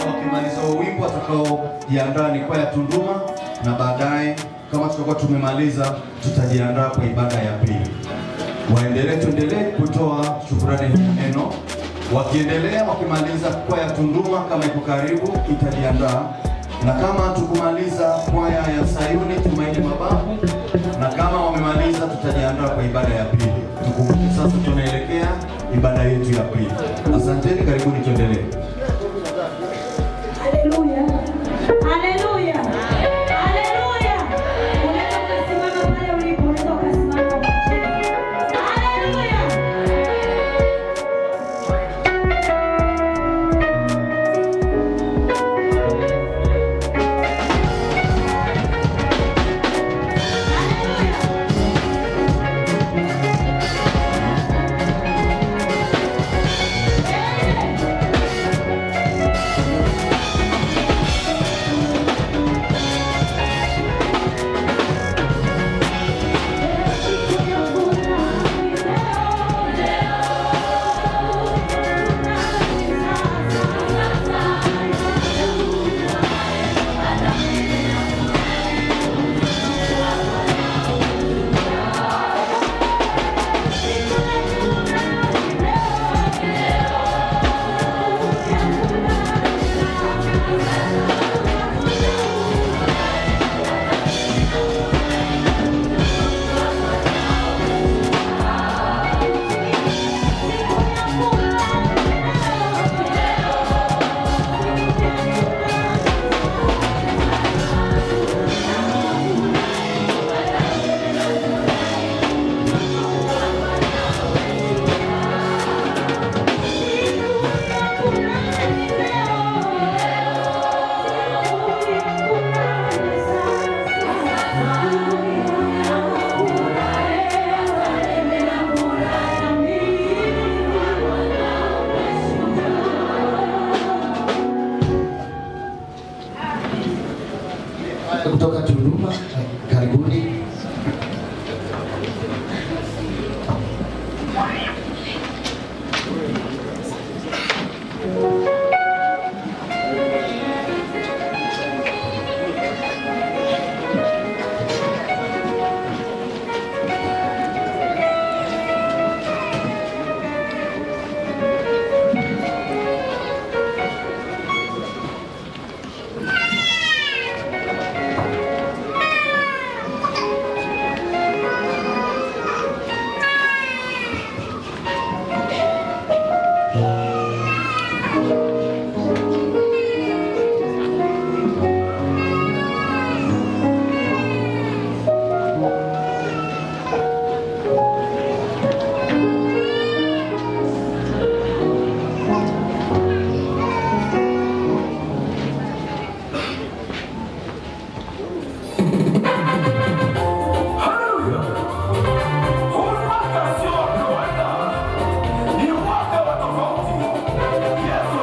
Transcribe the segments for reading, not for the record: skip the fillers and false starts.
wakimaliza wimbo watakaojiandaa ni kwaya Tunduma, na baadaye kama tutakuwa tumemaliza tutajiandaa kwa ibada ya pili. Tuendelee kutoa shukrani neno. Wakiendelea wakimaliza kwaya Tunduma kama iko karibu itajiandaa, na kama tukumaliza kwaya ya Sayuni Tumaini Mababu, na kama wamemaliza tutajiandaa kwa ibada ya pili. Tukumbuke sasa tunaelekea ibada yetu ya pili. Asanteni, karibuni tuendelee. Haleluya. Haleluya. Haleluya. Unaweza kusimama pale ulipo, unaweza kusimama kwa chini. Haleluya. Kutoka Tunduma, karibuni. Huu mwaka sio wa kawaida, ni mwaka wa tofauti. Yesu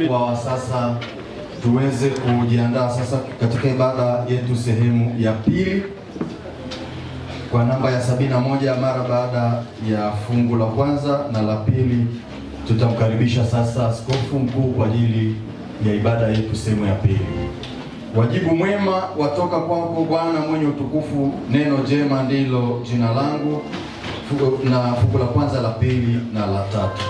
kwa sasa tuweze kujiandaa sasa katika ibada yetu sehemu ya pili kwa namba ya 71 mara baada ya fungu la kwanza na la pili. Tutamkaribisha sasa askofu mkuu kwa ajili ya ibada yetu sehemu ya pili. Wajibu mwema watoka kwako Bwana mwenye utukufu, neno jema ndilo jina langu, na fungu la kwanza, la pili na la tatu.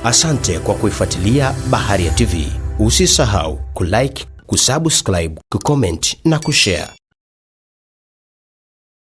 Asante kwa kuifuatilia Baharia TV. Usisahau kulike, kusubscribe, kucomment na kushare.